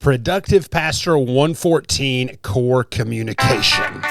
Productive Pastor 114, Core Communication.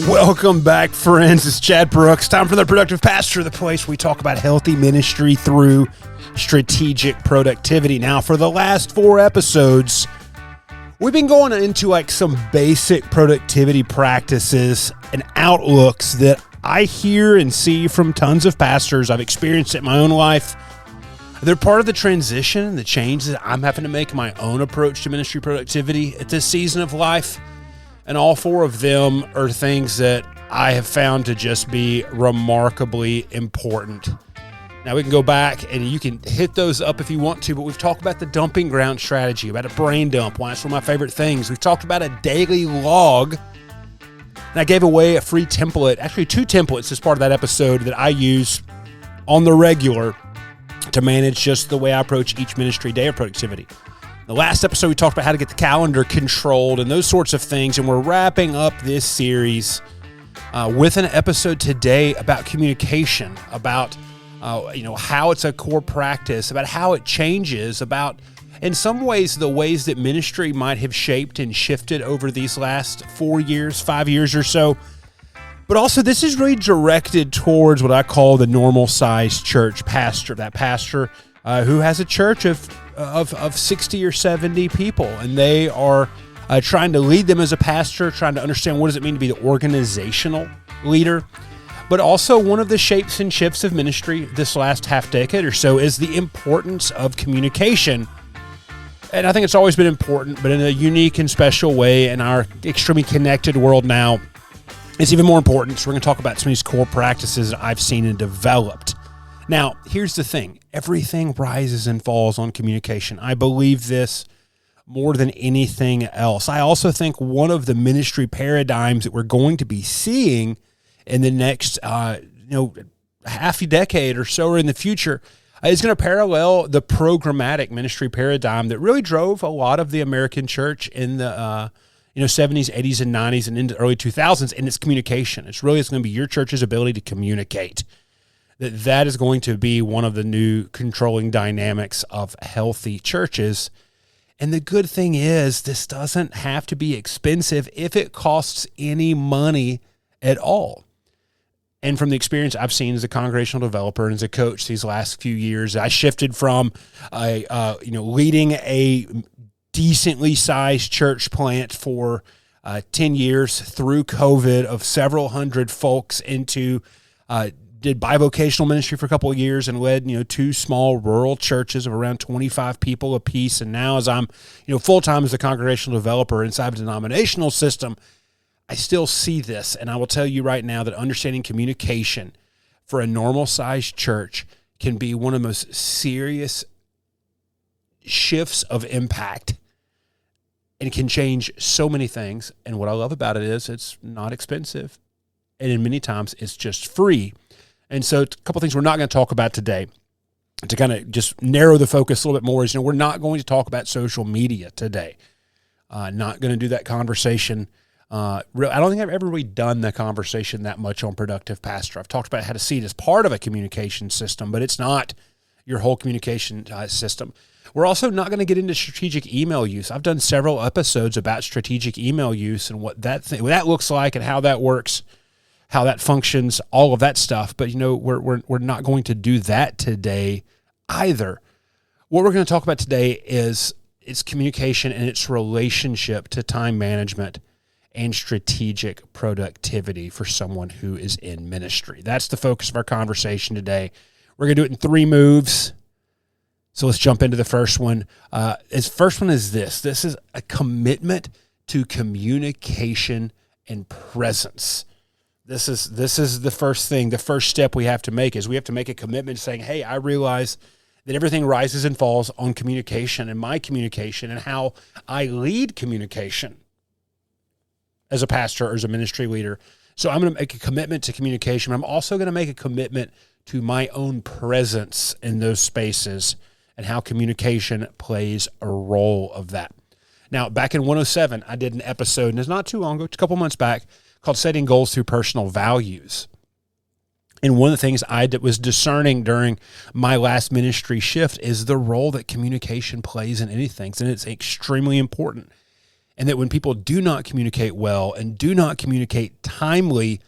Welcome back, friends. It's Chad Brooks. Time for the Productive Pastor, the place we talk about healthy ministry through strategic productivity. Now, for the last 4 episodes, we've been going into some basic productivity practices and outlooks that I hear and see from tons of pastors. I've experienced it in my own life. They're part of the transition, the change that I'm having to make in my own approach to ministry productivity at this season of life. And all 4 of them are things that I have found to just be remarkably important. Now, we can go back and you can hit those up if you want to, but we've talked about the dumping ground strategy, about a brain dump. Why it's one of my favorite things. We've talked about a daily log, and I gave away a free template, actually 2 templates as part of that episode that I use on the regular to manage just the way I approach each ministry day of productivity. The last episode, we talked about how to get the calendar controlled and those sorts of things, and we're wrapping up this series with an episode today about communication, about how it's a core practice, about how it changes, about, in some ways, the ways that ministry might have shaped and shifted over these last 4 years, 5 years or so. But also, this is really directed towards what I call the normal-sized church pastor, that pastor who has a church of 60 or 70 people, and they are trying to lead them as a pastor, trying to understand what does it mean to be the organizational leader. But also, one of the shapes and shifts of ministry this last half decade or so is the importance of communication. And I think it's always been important, but in a unique and special way in our extremely connected world now, it's even more important. So we're going to talk about some of these core practices that I've seen and developed. Now, here's the thing. Everything rises and falls on communication. I believe this more than anything else. I also think one of the ministry paradigms that we're going to be seeing in the next, half a decade or so or in the future is going to parallel the programmatic ministry paradigm that really drove a lot of the American church in the 70s, 80s, and 90s and into the early 2000s, and it's communication. It's going to be your church's ability to communicate. That is going to be one of the new controlling dynamics of healthy churches. And the good thing is this doesn't have to be expensive if it costs any money at all. And from the experience I've seen as a congregational developer and as a coach these last few years, I shifted from leading a decently sized church plant for 10 years through COVID of several hundred folks into did bivocational ministry for a couple of years and led, 2 small rural churches of around 25 people apiece. And now as I'm, full-time as a congregational developer inside a denominational system, I still see this. And I will tell you right now that understanding communication for a normal-sized church can be one of the most serious shifts of impact and can change so many things. And what I love about it is it's not expensive. And in many times it's just free. And so a couple things we're not going to talk about today to kind of just narrow the focus a little bit more is, we're not going to talk about social media today. Not going to do that conversation. I don't think I've ever really done the conversation that much on Productive Pastor. I've talked about how to see it as part of a communication system, but it's not your whole communication system. We're also not going to get into strategic email use. I've done several episodes about strategic email use and what that looks like and how that works, how that functions, all of that stuff. But, we're not going to do that today either. What we're going to talk about today is its communication and its relationship to time management and strategic productivity for someone who is in ministry. That's the focus of our conversation today. We're going to do it in 3 moves. So let's jump into the first one. First one is this. This is a commitment to communication and presence. This is the first thing. The first step we have to make is we have to make a commitment saying, hey, I realize that everything rises and falls on communication and my communication and how I lead communication as a pastor or as a ministry leader. So I'm going to make a commitment to communication. But I'm also going to make a commitment to my own presence in those spaces and how communication plays a role of that. Now, back in 107, I did an episode, and it's not too long ago, a couple months back, called Setting Goals Through Personal Values. And one of the things I was discerning during my last ministry shift is the role that communication plays in anything. And it's extremely important. And that when people do not communicate well and do not communicate timely,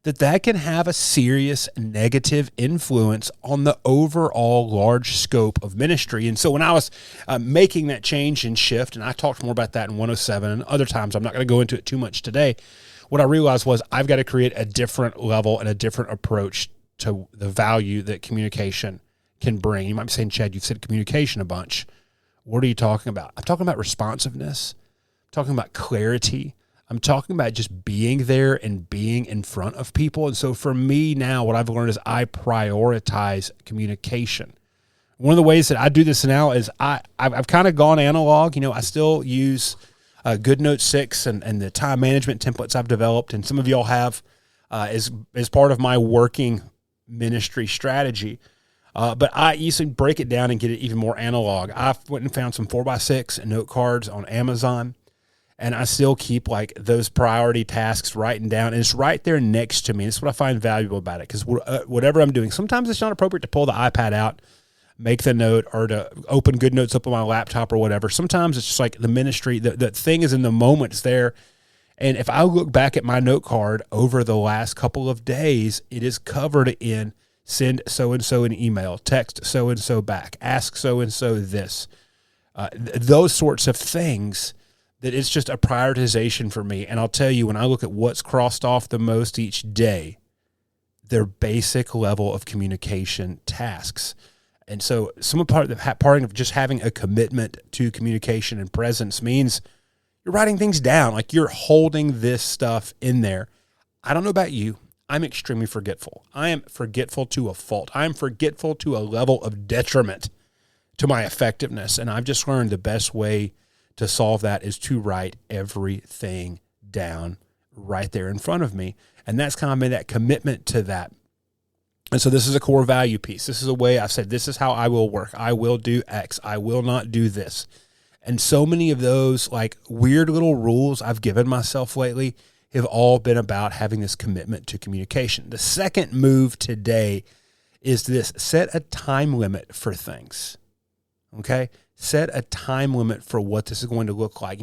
that can have a serious negative influence on the overall large scope of ministry. And so when I was making that change and shift, and I talked more about that in 107 and other times, I'm not going to go into it too much today, what I realized was I've got to create a different level and a different approach to the value that communication can bring. You might be saying, Chad, you've said communication a bunch. What are you talking about? I'm talking about responsiveness. I'm talking about clarity. I'm talking about just being there and being in front of people. And so for me now, what I've learned is I prioritize communication. One of the ways that I do this now is I've kind of gone analog. I still use GoodNote 6 and the time management templates I've developed, and some of y'all have as part of my working ministry strategy. But I used to break it down and get it even more analog. I went and found some 4x6 note cards on Amazon, and I still keep like those priority tasks written down, and it's right there next to me. That's what I find valuable about it, because whatever I'm doing, sometimes it's not appropriate to pull the iPad out, make the note, or to open GoodNotes up on my laptop or whatever. Sometimes it's just like the ministry, the thing is in the moment, it's there. And if I look back at my note card over the last couple of days, it is covered in send so-and-so an email, text so-and-so back, ask so-and-so this. Those sorts of things, that it's just a prioritization for me. And I'll tell you, when I look at what's crossed off the most each day, they're basic level of communication tasks. And so some part of just having a commitment to communication and presence means you're writing things down, like you're holding this stuff in there. I don't know about you. I'm extremely forgetful. I am forgetful to a fault. I'm forgetful to a level of detriment to my effectiveness. And I've just learned the best way to solve that is to write everything down right there in front of me. And that's kind of made that commitment to that. And so this is a core value piece. This is a way I've said, this is how I will work. I will do X. I will not do this. And so many of those like weird little rules I've given myself lately have all been about having this commitment to communication. The second move today is this: set a time limit for things. Okay? Set a time limit for what this is going to look like.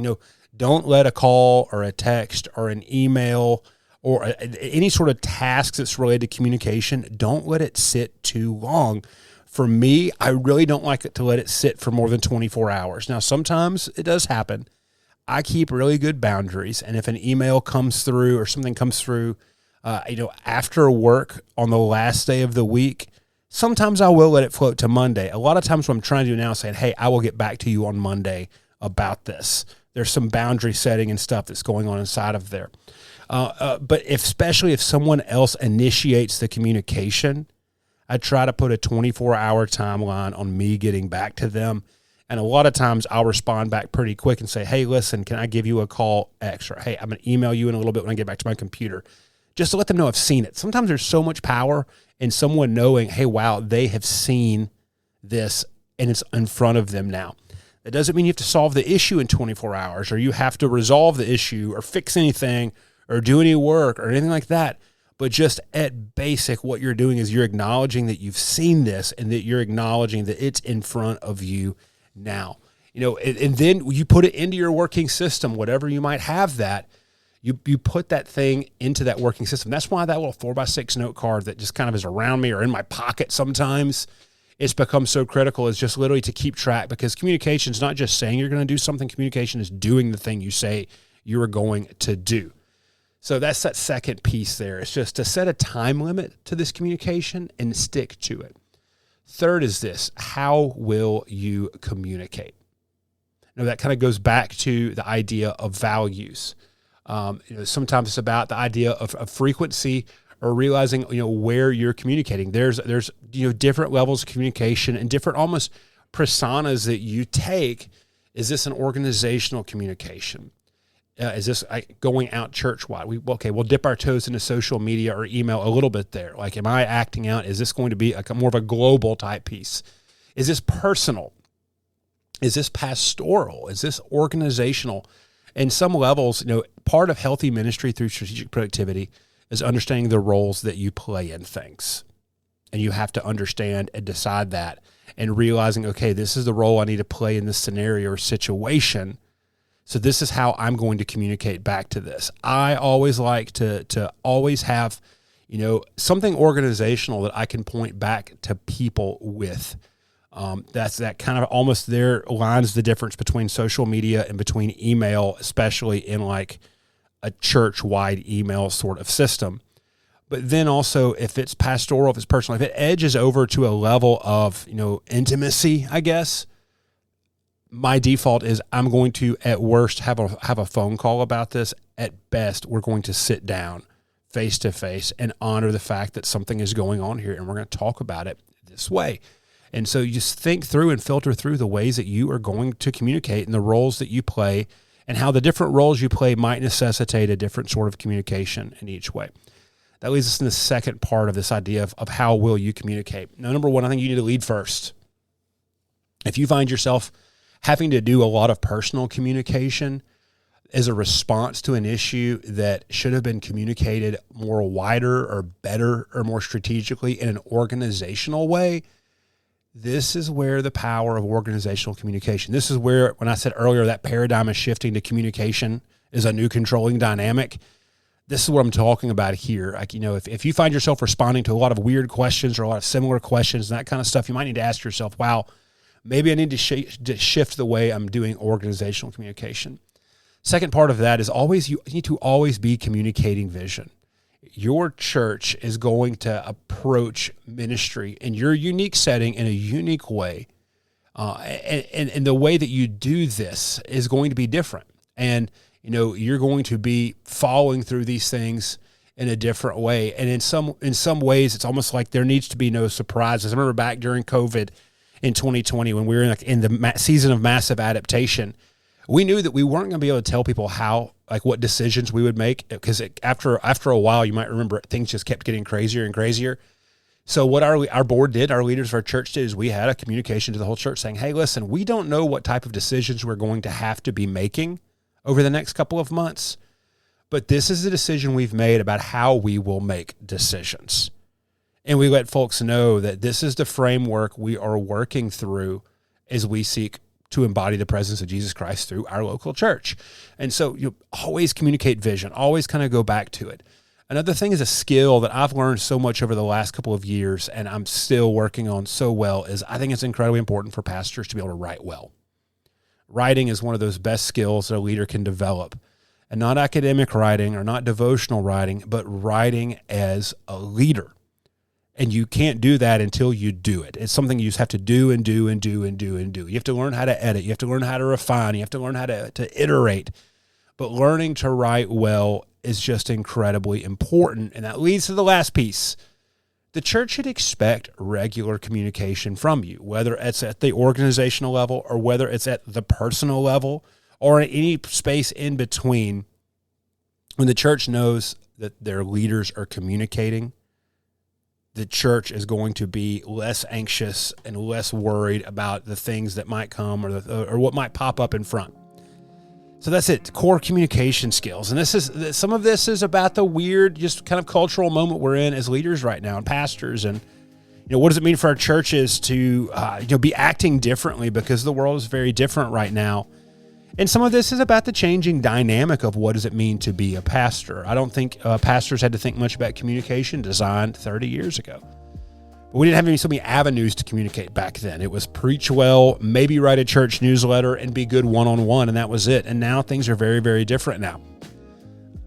Don't let a call or a text or an email or any sort of task that's related to communication, don't let it sit too long. For me, I really don't like it to let it sit for more than 24 hours. Now, sometimes it does happen. I keep really good boundaries, and if an email comes through or something comes through, after work on the last day of the week, sometimes I will let it float to Monday. A lot of times what I'm trying to do now is saying, hey, I will get back to you on Monday about this. There's some boundary setting and stuff that's going on inside of there. But especially if someone else initiates the communication, I try to put a 24-hour timeline on me getting back to them. And a lot of times I'll respond back pretty quick and say, hey, listen, can I give you a call X? Or, hey, I'm going to email you in a little bit when I get back to my computer, just to let them know I've seen it. Sometimes there's so much power in someone knowing, hey, wow, they have seen this and it's in front of them now. That doesn't mean you have to solve the issue in 24 hours or you have to resolve the issue or fix anything or do any work or anything like that. But just at basic, what you're doing is you're acknowledging that you've seen this and that you're acknowledging that it's in front of you now. And then you put it into your working system, whatever you might have that, you put that thing into that working system. That's why that little 4x6 note card that just kind of is around me or in my pocket sometimes, it's become so critical, is just literally to keep track, because communication is not just saying you're going to do something. Communication is doing the thing you say you are going to do. So that's that second piece there. It's just to set a time limit to this communication and stick to it. Third is this: how will you communicate? Now that kind of goes back to the idea of values. Sometimes it's about the idea of frequency or realizing, where you're communicating. There's different levels of communication and different almost personas that you take. Is this an organizational communication? Is this going out church-wide? We'll dip our toes into social media or email a little bit there. Like, am I acting out? Is this going to be more of a global type piece? Is this personal? Is this pastoral? Is this organizational? In some levels, part of healthy ministry through strategic productivity is understanding the roles that you play in things. And you have to understand and decide that, and realizing, okay, this is the role I need to play in this scenario or situation. So this is how I'm going to communicate back to this. I always like to always have, something organizational that I can point back to people with. That kind of almost there lines the difference between social media and between email, especially in like a church-wide email sort of system. But then also, if it's pastoral, if it's personal, if it edges over to a level of, intimacy, I guess, my default is I'm going to, at worst, have a phone call about this. At best, we're going to sit down face to face and honor the fact that something is going on here, and we're going to talk about it this way. And so you just think through and filter through the ways that you are going to communicate and the roles that you play, and how the different roles you play might necessitate a different sort of communication in each way. That leads us in the second part of this idea of how will you communicate. Now, number one, I think you need to lead first. If you find yourself having to do a lot of personal communication as a response to an issue that should have been communicated more wider or better or more strategically in an organizational way, this is where the power of organizational communication, this is where, when I said earlier, that paradigm is shifting to communication is a new controlling dynamic. This is what I'm talking about here. Like, if you find yourself responding to a lot of weird questions or a lot of similar questions and that kind of stuff, you might need to ask yourself, wow, maybe I need to shift the way I'm doing organizational communication. Second part of that is you need to always be communicating vision. Your church is going to approach ministry in your unique setting in a unique way. And the way that you do this is going to be different. And you're going to be following through these things in a different way. And in some ways, it's almost like there needs to be no surprises. I remember back during COVID in 2020, when we were in the season of massive adaptation, we knew that we weren't going to be able to tell people what decisions we would make, because after a while, you might remember, things just kept getting crazier and crazier. So what our board did, our leaders of our church did, is we had a communication to the whole church saying, hey, listen, we don't know what type of decisions we're going to have to be making over the next couple of months, but this is the decision we've made about how we will make decisions. And we let folks know that this is the framework we are working through as we seek to embody the presence of Jesus Christ through our local church. And so you always communicate vision, always kind of go back to it. Another thing is a skill that I've learned so much over the last couple of years, and I'm still working on so well, is I think it's incredibly important for pastors to be able to write well. Writing is one of those best skills that a leader can develop. And not academic writing or not devotional writing, but writing as a leader. And you can't do that until you do it. It's something you just have to do and do and do and do and do. You have to learn how to edit. You have to learn how to refine. You have to learn how to iterate. But learning to write well is just incredibly important. And that leads to the last piece. The church should expect regular communication from you, whether it's at the organizational level or whether it's at the personal level or in any space in between. When the church knows that their leaders are communicating, the church is going to be less anxious and less worried about the things that might come or what might pop up in front. So that's it, core communication skills. And some of this is about the weird, just kind of cultural moment we're in as leaders right now and pastors. And, what does it mean for our churches to, be acting differently, because the world is very different right now. And some of this is about the changing dynamic of what does it mean to be a pastor. I don't think pastors had to think much about communication design 30 years ago. But we didn't have so many avenues to communicate back then. It was preach well, maybe write a church newsletter, and be good one-on-one, and that was it. And now things are very, very different now.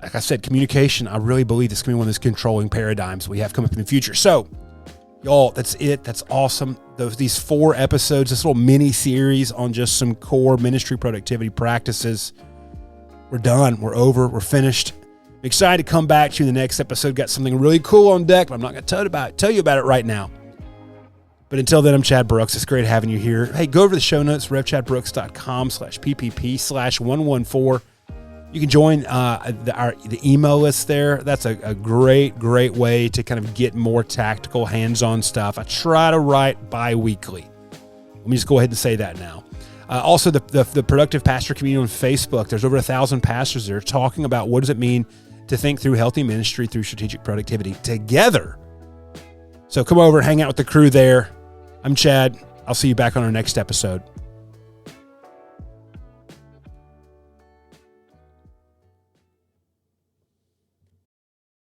Like I said, communication, I really believe this is going to be one of those controlling paradigms we have coming up in the future. So, y'all, that's it. That's awesome. These 4 episodes, this little mini series on just some core ministry productivity practices. We're done. We're over. We're finished. I'm excited to come back to you in the next episode. Got something really cool on deck, but I'm not going to tell you about it right now. But until then, I'm Chad Brooks. It's great having you here. Hey, go over to the show notes, revchadbrooks.com/PPP/114. You can join the email list there. That's a great way to kind of get more tactical, hands-on stuff. I try to write bi-weekly. Let me just go ahead and say that now. Also, the Productive Pastor community on Facebook. There's over 1,000 pastors there talking about what does it mean to think through healthy ministry through strategic productivity together. So come over and hang out with the crew there. I'm Chad. I'll see you back on our next episode.